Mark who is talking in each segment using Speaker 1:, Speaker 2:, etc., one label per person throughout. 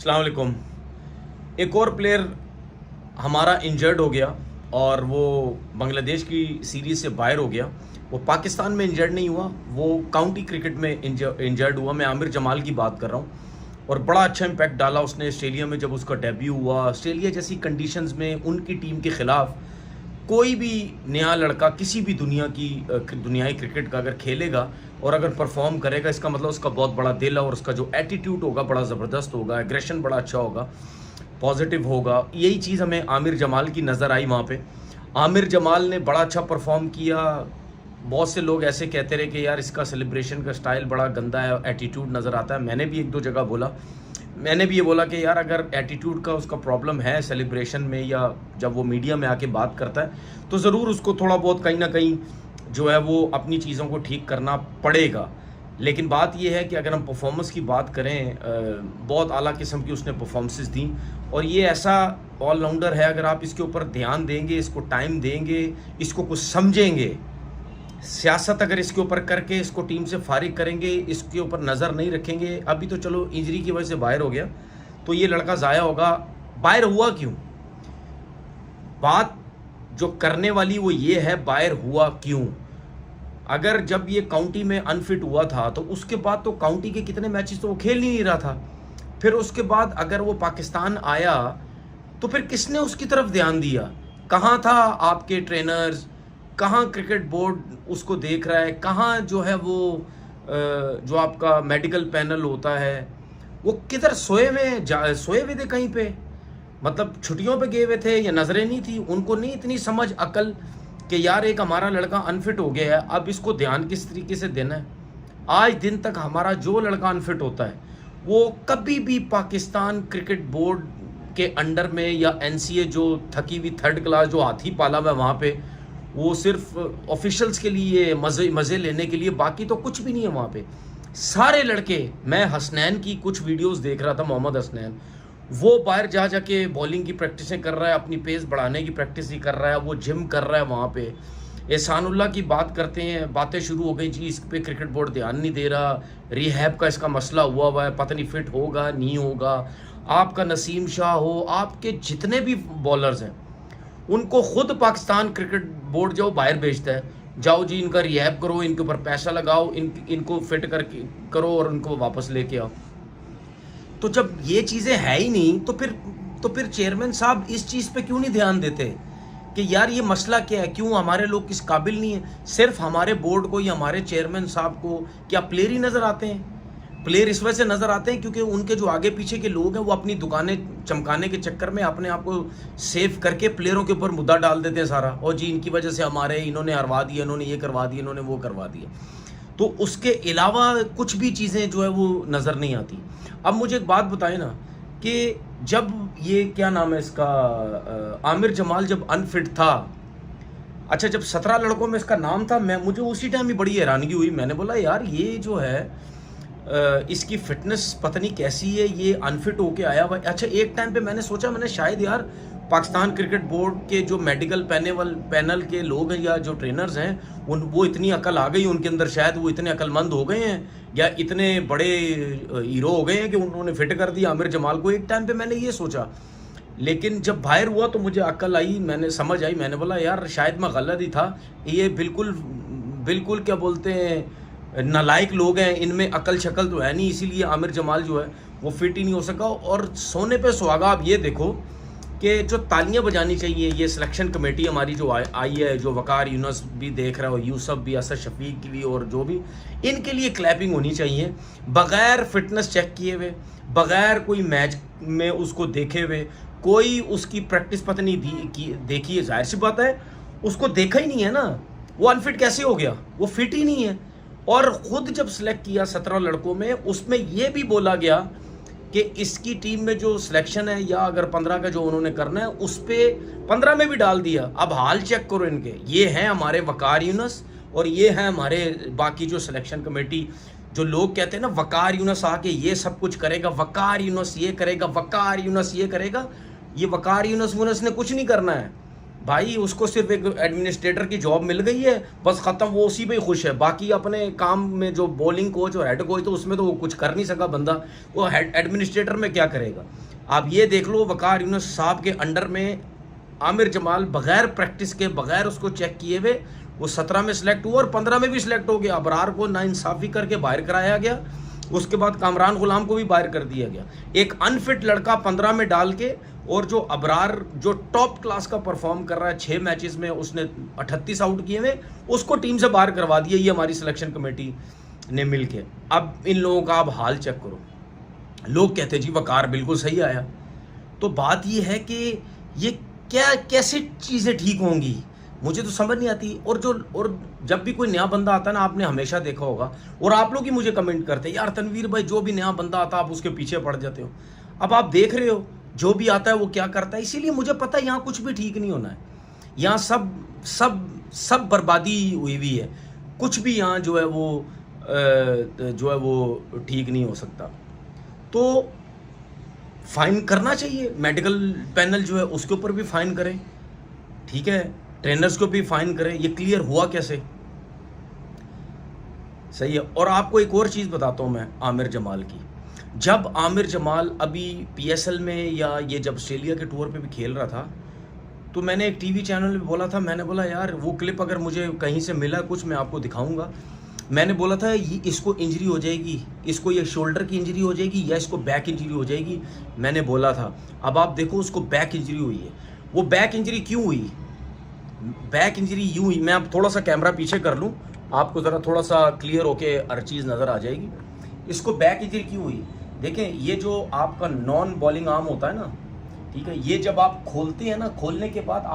Speaker 1: अस्सलाम वालेकुम। एक और प्लेयर हमारा इंजर्ड हो गया और वो बांग्लादेश की सीरीज़ से बाहर हो गया। वो पाकिस्तान में इंजर्ड नहीं हुआ, वो काउंटी क्रिकेट में इंजर्ड हुआ। मैं आमिर जमाल की बात कर रहा हूँ। और बड़ा अच्छा इम्पैक्ट डाला उसने ऑस्ट्रेलिया में जब उसका डेब्यू हुआ। ऑस्ट्रेलिया जैसी कंडीशंस में उनकी टीम के ख़िलाफ़ कोई भी नया लड़का किसी भी दुनियाई क्रिकेट का अगर खेलेगा और अगर परफॉर्म करेगा, इसका मतलब उसका बहुत बड़ा दिल है और उसका जो एटीट्यूड होगा बड़ा ज़बरदस्त होगा, एग्रेशन बड़ा अच्छा होगा, पॉजिटिव होगा। यही चीज़ हमें आमिर जमाल की नज़र आई वहाँ पे। आमिर जमाल ने बड़ा अच्छा परफॉर्म किया। बहुत से लोग ऐसे कहते रहे कि यार इसका सेलिब्रेशन का स्टाइल बड़ा गंदा है, एटीट्यूड नज़र आता है। मैंने भी एक दो जगह बोला, मैंने भी ये बोला कि यार अगर एटीट्यूड का उसका प्रॉब्लम है सेलिब्रेशन में या जब वो मीडिया में आके बात करता है तो ज़रूर उसको थोड़ा बहुत कहीं ना कहीं जो है वो अपनी चीज़ों को ठीक करना पड़ेगा। लेकिन बात ये है कि अगर हम परफॉर्मेंस की बात करें, बहुत आला किस्म की उसने परफॉर्मेंसेस दी और ये ऐसा ऑलराउंडर है, अगर आप इसके ऊपर ध्यान देंगे, इसको टाइम देंगे, इसको कुछ समझेंगे, सियासत अगर इसके ऊपर करके इसको टीम से फारिग करेंगे, इसके ऊपर नज़र नहीं रखेंगे। अभी तो चलो इंजरी की वजह से बाहर हो गया तो ये लड़का ज़ाया होगा। बाहर हुआ क्यों? बात जो करने वाली वो ये है, बाहर हुआ क्यों? अगर जब ये काउंटी में अनफिट हुआ था तो उसके बाद तो काउंटी के कितने मैचेस तो वो खेल ही नहीं रहा था। फिर उसके बाद अगर वो पाकिस्तान आया तो फिर किसने उसकी तरफ ध्यान दिया? कहाँ था आपके ट्रेनर्स? कहाँ क्रिकेट बोर्ड उसको देख रहा है? कहाँ जो है वो जो आपका मेडिकल पैनल होता है वो किधर सोए हुए थे कहीं पे? मतलब छुट्टियों पे गए हुए थे या नज़रें नहीं थी? उनको नहीं इतनी समझ अकल कि यार एक हमारा लड़का अनफिट हो गया है, अब इसको ध्यान किस तरीके से देना है। आज दिन तक हमारा जो लड़का अनफिट होता है वो कभी भी पाकिस्तान क्रिकेट बोर्ड के अंडर में या एनसीए जो थकी हुई थर्ड क्लास जो हाथी पाला हुआ है वहाँ पे, वो सिर्फ ऑफिशियल्स के लिए मज़े लेने के लिए, बाकी तो कुछ भी नहीं है वहाँ पे। सारे लड़के, मैं हसनैन की कुछ वीडियोस देख रहा था, मोहम्मद हसनैन, वो बाहर जा जाके बॉलिंग की प्रैक्टिसें कर रहा है, अपनी पेस बढ़ाने की प्रैक्टिस ही कर रहा है, वो जिम कर रहा है वहाँ पे। एहसानुल्लाह की बात करते हैं, बातें शुरू हो गई जी इस पे क्रिकेट बोर्ड ध्यान नहीं दे रहा, रिहैब का इसका मसला हुआ है, पता नहीं फिट होगा नहीं होगा। आपका नसीम शाह हो, आपके जितने भी बॉलर्स हैं उनको खुद पाकिस्तान क्रिकेट बोर्ड जो बाहर भेजता है, जाओ जी इनका रिहैब करो, इनके ऊपर पैसा लगाओ, इनको फिट करके करो और इनको वापस लेके आओ। तो जब ये चीज़ें है ही नहीं तो फिर चेयरमैन साहब इस चीज़ पे क्यों नहीं ध्यान देते कि यार ये मसला क्या है, क्यों हमारे लोग किस काबिल नहीं है? सिर्फ हमारे बोर्ड को या हमारे चेयरमैन साहब को क्या प्लेयर ही नज़र आते हैं? प्लेयर इस वजह से नज़र आते हैं क्योंकि उनके जो आगे पीछे के लोग हैं वो अपनी दुकानें चमकाने के चक्कर में अपने आप को सेव करके प्लेयरों के ऊपर मुद्दा डाल देते हैं सारा, और जी इनकी वजह से हमारे, इन्होंने हरवा दिया, इन्होंने ये करवा दिया, इन्होंने वो करवा दिया। तो उसके अलावा कुछ भी चीज़ें जो है वो नज़र नहीं आती। अब मुझे एक बात बताएं ना कि जब ये क्या नाम है इसका, आमिर जमाल जब अनफिट था, अच्छा जब 17 लड़कों में इसका नाम था, मुझे उसी टाइम ही बड़ी हैरानगी हुई। मैंने बोला यार ये जो है इसकी फिटनेस पता नहीं कैसी है, ये अनफिट होके आया हुआ। अच्छा एक टाइम पे मैंने सोचा, मैंने शायद यार पाकिस्तान क्रिकेट बोर्ड के जो मेडिकल पैनल के लोग हैं या जो ट्रेनर्स हैं वो इतनी अकल आ गई उनके अंदर, शायद वो इतने अकलमंद हो गए हैं या इतने बड़े हीरो हो गए हैं कि उन्होंने फिट कर दिया आमिर जमाल को। एक टाइम पे मैंने ये सोचा, लेकिन जब बाहर हुआ तो मुझे अकल आई, मैंने समझ आई, मैंने बोला यार शायद मैं गलत ही था, ये बिल्कुल क्या बोलते हैं नालायक लोग हैं, इनमें अकल शक्ल तो है नहीं, इसीलिए आमिर जमाल जो है वो फिट ही नहीं हो सका। और सोने पे सुहागा आप ये देखो कि जो तालियां बजानी चाहिए, ये सिलेक्शन कमेटी हमारी जो आई है, जो वकार यूनुस भी देख रहा हो, यूसुफ भी, असद शफीक की भी, और जो भी, इनके लिए क्लैपिंग होनी चाहिए। बग़ैर फिटनेस चेक किए हुए, बग़ैर कोई मैच में उसको देखे हुए, कोई उसकी प्रैक्टिस पता नहीं देखी है, जाहिर सी बात है उसको देखा ही नहीं है ना, वो अनफिट कैसे हो गया? वो फिट ही नहीं है। और ख़ुद जब सिलेक्ट किया 17 लड़कों में, उसमें यह भी बोला गया कि इसकी टीम में जो सिलेक्शन है या अगर 15 का जो उन्होंने करना है उस पर 15 में भी डाल दिया। अब हाल चेक करो इनके, ये हैं हमारे वकार यूनुस और ये हैं हमारे बाकी जो सिलेक्शन कमेटी। जो लोग कहते हैं ना वकार यूनुस आके ये सब कुछ करेगा, वकार यूनुस ये करेगा, वकार यूनुस ये करेगा, ये वकार यूनुस ने कुछ नहीं करना है। भाई उसको सिर्फ एक एडमिनिस्ट्रेटर की जॉब मिल गई है, बस ख़त्म, वो उसी पे ही खुश है। बाकी अपने काम में जो बॉलिंग कोच और हेड कोच तो उसमें तो वो कुछ कर नहीं सका बंदा, वो हेड एडमिनिस्ट्रेटर में क्या करेगा। आप ये देख लो वकार यूनुस साहब के अंडर में आमिर जमाल बगैर प्रैक्टिस के, बगैर उसको चेक किए हुए वो 17 में सिलेक्ट हुआ और 15 में भी सिलेक्ट हो गया। अबरार को नाइंसाफ़ी करके बाहर कराया गया, उसके बाद कामरान गुलाम को भी बाहर कर दिया गया। एक अनफिट लड़का 15 में डाल के, और जो अबरार जो टॉप क्लास का परफॉर्म कर रहा है 6 मैचेस में उसने 38 आउट किए हुए, उसको टीम से बाहर करवा दिया ये हमारी सिलेक्शन कमेटी ने मिल के। अब इन लोगों का आप हाल चेक करो। लोग कहते जी वकार बिल्कुल सही आया, तो बात ये है कि ये क्या कैसे चीज़ें ठीक होंगी, मुझे तो समझ नहीं आती। और जब भी कोई नया बंदा आता है ना, आपने हमेशा देखा होगा, और आप लोग ही मुझे कमेंट करते हैं यार तनवीर भाई जो भी नया बंदा आता है आप उसके पीछे पड़ जाते हो। अब आप देख रहे हो जो भी आता है वो क्या करता है, इसीलिए मुझे पता है यहाँ कुछ भी ठीक नहीं होना है। यहाँ सब सब सब बर्बादी हुई हुई है, कुछ भी यहाँ जो है वो ठीक नहीं हो सकता। तो फाइन करना चाहिए, मेडिकल पैनल जो है उसके ऊपर भी फाइन करें, ठीक है, ट्रेनर्स को भी फाइन करें। ये क्लियर हुआ कैसे, सही है। और आपको एक और चीज़ बताता हूँ मैं आमिर जमाल की। जब आमिर जमाल अभी PSL में या ये जब ऑस्ट्रेलिया के टूर पे भी खेल रहा था, तो मैंने एक टीवी चैनल पे बोला था, मैंने बोला यार वो क्लिप अगर मुझे कहीं से मिला कुछ मैं आपको दिखाऊंगा। मैंने बोला था ये इसको इंजरी हो जाएगी, इसको ये शोल्डर की इंजरी हो जाएगी या इसको बैक इंजरी हो जाएगी, मैंने बोला था। अब आप देखो उसको बैक इंजरी हुई है। वो बैक इंजरी क्यों हुई, बैक इंजरी यूँ हुई, मैं अब थोड़ा सा कैमरा पीछे कर लूँ आपको ज़रा थोड़ा सा क्लियर होके हर चीज़ नज़र आ जाएगी। इसको बैक इंजरी क्यों हुई, देखें ये जो आपका नॉन बॉलिंग आर्म होता है ना, ठीक है, ये जब आप खोलते हैं ना, खोलने के बाद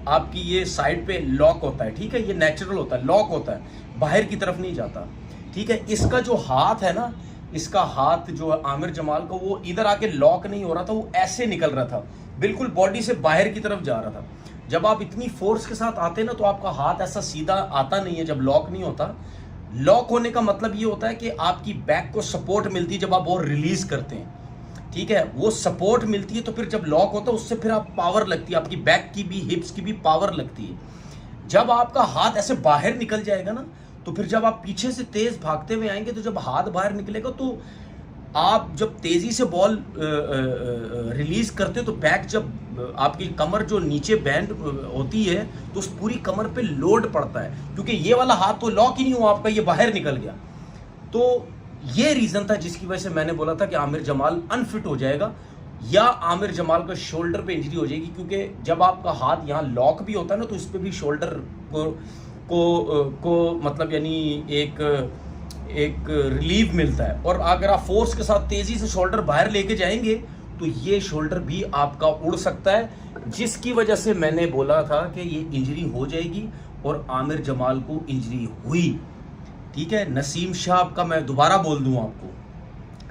Speaker 1: आपकी ये साइड पे लॉक होता है, ठीक है, ये नेचुरल होता है, लॉक होता है, बाहर की तरफ नहीं जाता, ठीक है। इसका जो हाथ है ना, इसका हाथ जो आमिर जमाल का वो इधर आके लॉक नहीं हो रहा था, वो ऐसे निकल रहा था, बिल्कुल बॉडी से बाहर की तरफ जा रहा था। जब आप इतनी फोर्स के साथ आते हैं ना तो आपका हाथ ऐसा सीधा आता नहीं है जब लॉक नहीं होता। लॉक होने का मतलब ये होता है कि आपकी बैक को सपोर्ट मिलती है जब आप वो रिलीज करते हैं, ठीक है, वो सपोर्ट मिलती है। तो फिर जब लॉक होता है उससे फिर आप पावर लगती है, आपकी बैक की भी हिप्स की भी पावर लगती है। जब आपका हाथ ऐसे बाहर निकल जाएगा ना, तो फिर जब आप पीछे से तेज भागते हुए आएंगे, तो जब हाथ बाहर निकलेगा तो आप जब तेजी से बॉल रिलीज करते हो तो बैक जब आपकी कमर जो नीचे बैंड होती है तो उस पूरी कमर पे लोड पड़ता है, क्योंकि ये वाला हाथ तो लॉक ही नहीं हुआ आपका, ये बाहर निकल गया। तो ये रीजन था जिसकी वजह से मैंने बोला था कि आमिर जमाल अनफिट हो जाएगा या आमिर जमाल का शोल्डर पे इंजरी हो जाएगी, क्योंकि जब आपका हाथ यहाँ लॉक भी होता है ना तो इस पर भी शोल्डर को मतलब यानी एक रिलीफ मिलता है। और अगर आप फोर्स के साथ तेजी से शोल्डर बाहर लेके जाएंगे तो ये शोल्डर भी आपका उड़ सकता है, जिसकी वजह से मैंने बोला था कि ये इंजरी हो जाएगी और आमिर जमाल को इंजरी हुई, ठीक है। नसीम शाह का मैं दोबारा बोल दूं आपको,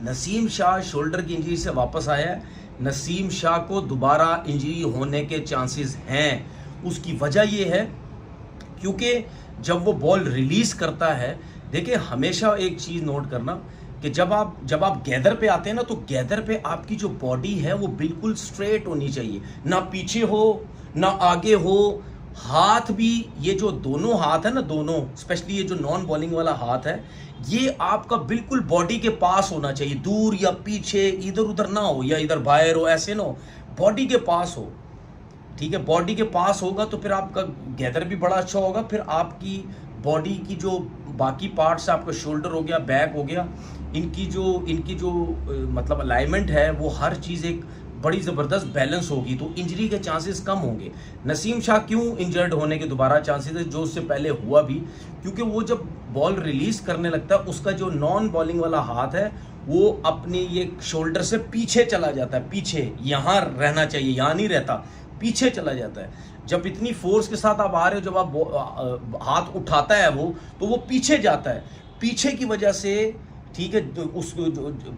Speaker 1: नसीम शाह शोल्डर की इंजरी से वापस आया है, नसीम शाह को दोबारा इंजरी होने के चांसेस हैं। उसकी वजह ये है क्योंकि जब वो बॉल रिलीज करता है, देखिए हमेशा एक चीज़ नोट करना कि जब आप गैदर पे आते हैं ना, तो गैदर पे आपकी जो बॉडी है वो बिल्कुल स्ट्रेट होनी चाहिए, ना पीछे हो ना आगे हो। हाथ भी, ये जो दोनों हाथ है ना, दोनों स्पेशली ये जो नॉन बॉलिंग वाला हाथ है, ये आपका बिल्कुल बॉडी के पास होना चाहिए, दूर या पीछे इधर उधर ना हो, या इधर बाहर हो, ऐसे ना हो, बॉडी के पास हो, ठीक है। बॉडी के पास होगा तो फिर आपका गैदर भी बड़ा अच्छा होगा, फिर आपकी बॉडी की जो बाकी पार्ट्स, आपका शोल्डर हो गया, बैक हो गया, इनकी जो मतलब अलाइनमेंट है वो हर चीज़ एक बड़ी ज़बरदस्त बैलेंस होगी, तो इंजरी के चांसेस कम होंगे। नसीम शाह क्यों इंजर्ड होने के दोबारा चांसेस है, जो उससे पहले हुआ भी, क्योंकि वो जब बॉल रिलीज करने लगता है उसका जो नॉन बॉलिंग वाला हाथ है वो अपने ये शोल्डर से पीछे चला जाता है, पीछे, यहाँ रहना चाहिए, यहाँ नहीं रहता, पीछे चला जाता है। जब इतनी फोर्स के साथ आप आ रहे हो, जब आप हाथ उठाता है वो, तो वो पीछे जाता है, पीछे की वजह से, ठीक है, तो उसको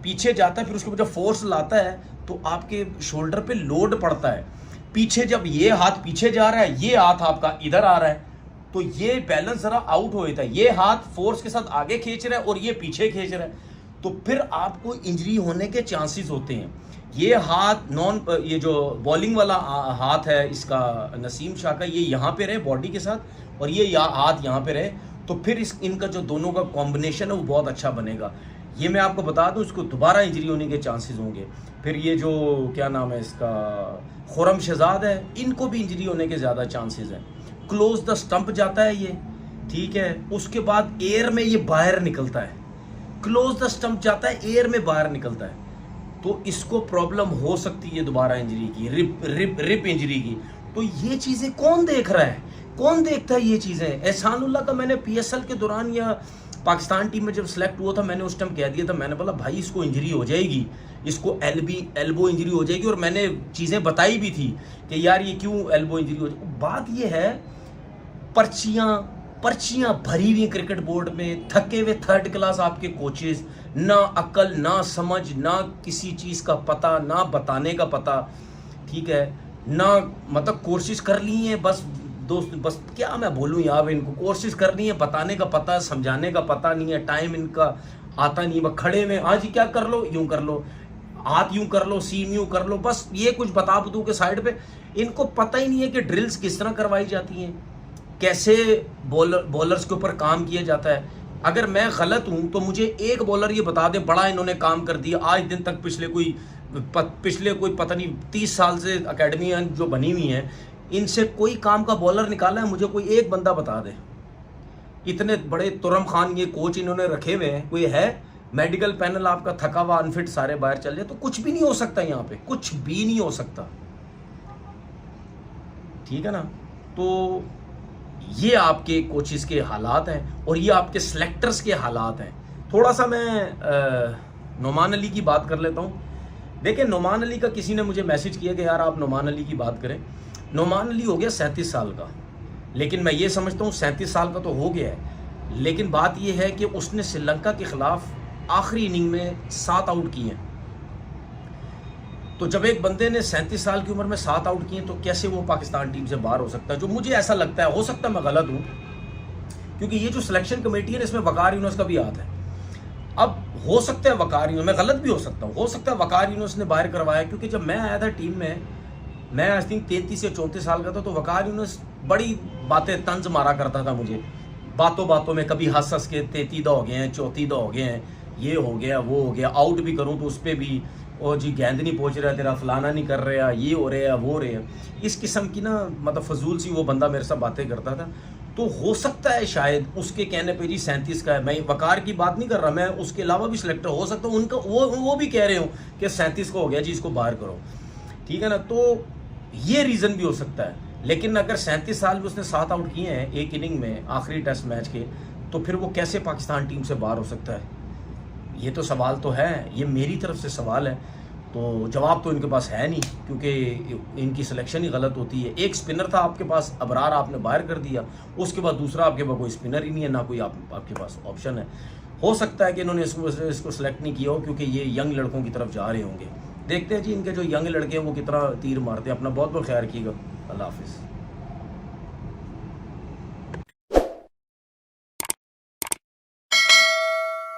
Speaker 1: पीछे जाता है, फिर उसके जब फोर्स लाता है तो आपके शोल्डर पे लोड पड़ता है। पीछे जब ये हाथ पीछे जा रहा है, ये हाथ आपका इधर आ रहा है, तो ये बैलेंस जरा आउट हो जाता है, ये हाथ फोर्स के साथ आगे खींच रहा है और ये पीछे खींच रहा है, तो फिर आपको इंजरी होने के चांसेस होते हैं। ये हाथ ये जो बॉलिंग वाला हाथ है इसका, नसीम शाह का, ये यहाँ पे रहे बॉडी के साथ और ये हाथ यहाँ पे रहे, तो फिर इनका जो दोनों का कॉम्बिनेशन है वो बहुत अच्छा बनेगा। ये मैं आपको बता दूं, इसको दोबारा इंजरी होने के चांसेस होंगे। फिर ये जो क्या नाम है इसका, खुरम शहजाद है, इनको भी इंजरी होने के ज़्यादा चांसेस हैं। क्लोज द स्टंप जाता है ये, ठीक है, उसके बाद एयर में ये बाहर निकलता है, क्लोज द स्टंप जाता है, एयर में बाहर निकलता है, तो इसको प्रॉब्लम हो सकती है दोबारा इंजरी की, रिप इंजरी की। तो ये चीज़ें कौन देख रहा है, कौन देखता है ये चीज़ें? एहसानुल्लाह का मैंने PSL के दौरान या पाकिस्तान टीम में जब सेलेक्ट हुआ था, मैंने उस टाइम कह दिया था, मैंने बोला भाई इसको इंजरी हो जाएगी, इसको एल्बो इंजरी हो जाएगी, और मैंने चीज़ें बताई भी थी कि यार ये क्यों एल्बो इंजरी हो जाएगी। बात ये है, पर्चियाँ भरी हुई क्रिकेट बोर्ड में, थके हुए थर्ड क्लास आपके कोचेस, ना अक्ल ना समझ, ना किसी चीज़ का पता, ना बताने का पता, ठीक है, ना मतलब कोशिश कर ली है बस दोस्त, बस क्या मैं बोलूँ यार, इनको कोशिश करनी है, बताने का पता, समझाने का पता नहीं है, टाइम इनका आता नहीं, वह खड़े में हाँ जी क्या कर लो, यूं कर लो, हाथ यूं कर लो, सीम यूं कर लो, बस ये कुछ बता बतू के साइड पे। इनको पता ही नहीं है कि ड्रिल्स किस तरह करवाई जाती हैं, कैसे बॉलर्स के ऊपर काम किया जाता है। अगर मैं गलत हूं तो मुझे एक बॉलर ये बता दे बड़ा इन्होंने काम कर दिया आज दिन तक, पिछले कोई पता नहीं 30 साल से अकेडमी जो बनी हुई हैं, इनसे कोई काम का बॉलर निकाला है, मुझे कोई एक बंदा बता दे। इतने बड़े तुरम खान ये कोच इन्होंने रखे हुए हैं, कोई है? मेडिकल पैनल आपका थका हुआ अनफिट सारे बाहर चल जाए तो कुछ भी नहीं हो सकता, यहाँ पे कुछ भी नहीं हो सकता, ठीक है ना। तो ये आपके कोचेस के हालात हैं और ये आपके सिलेक्टर्स के हालात हैं। थोड़ा सा मैं नोमान अली की बात कर लेता हूँ। देखिए, नोमान अली का किसी ने मुझे मैसेज किया कि यार आप नोमान अली की बात करें। नोमान अली हो गया 37 साल का, लेकिन मैं ये समझता हूँ 37 साल का तो हो गया है, लेकिन बात ये है कि उसने श्रीलंका के खिलाफ आखिरी इनिंग में 7 आउट किए हैं। तो जब एक बंदे ने 37 साल की उम्र में 7 आउट किए तो कैसे वो पाकिस्तान टीम से बाहर हो सकता है? जो मुझे ऐसा लगता है, हो सकता है मैं गलत हूँ, क्योंकि ये जो सिलेक्शन कमेटी है इसमें वकार यूनुस का भी हाथ है। अब हो सकता है वकार यूनुस, मैं गलत भी हो सकता है वकार यूनुस ने बाहर करवाया, क्योंकि जब मैं आया था टीम में, मैं आई थिंक 33 या 34 साल का था, तो वकार यूनुस बड़ी बातें तंज मारा करता था मुझे, बातों बातों में, कभी हंस हंस के 33 हो गए हैं, 34 हो गए हैं, ये हो गया वो हो गया, आउट भी करूँ तो उस पर भी और जी गेंद नहीं पहुंच रहा, तेरा फलाना नहीं कर रहा, ये हो रहा वो हो रहा, इस किस्म की ना मतलब फजूल सी वो बंदा मेरे साथ बातें करता था। तो हो सकता है शायद उसके कहने पे जी 37 का है, मैं वकार की बात नहीं कर रहा, मैं उसके अलावा भी सिलेक्टर हो सकता हूँ, उनका वो भी कह रहे हो कि 37 को हो गया जी इसको बाहर करो, ठीक है ना। तो ये रीज़न भी हो सकता है, लेकिन अगर 37 साल में उसने 7 आउट किए हैं एक इनिंग में आखिरी टेस्ट मैच के, तो फिर वो कैसे पाकिस्तान टीम से बाहर हो सकता है? ये तो सवाल तो है, ये मेरी तरफ से सवाल है, तो जवाब तो इनके पास है नहीं, क्योंकि इनकी सिलेक्शन ही गलत होती है। एक स्पिनर था आपके पास, अबरार आपने बाहर कर दिया, उसके बाद दूसरा आपके पास कोई स्पिनर ही नहीं है, ना कोई आपके पास ऑप्शन है। हो सकता है कि इन्होंने इसको सेलेक्ट नहीं किया हो क्योंकि ये यंग लड़कों की तरफ जा रहे होंगे। देखते हैं जी इनके जो यंग लड़के हैं वो कितना तीर मारते हैं। अपना बहुत बहुत ख्याल रखिएगा। अल्लाह हाफिज़।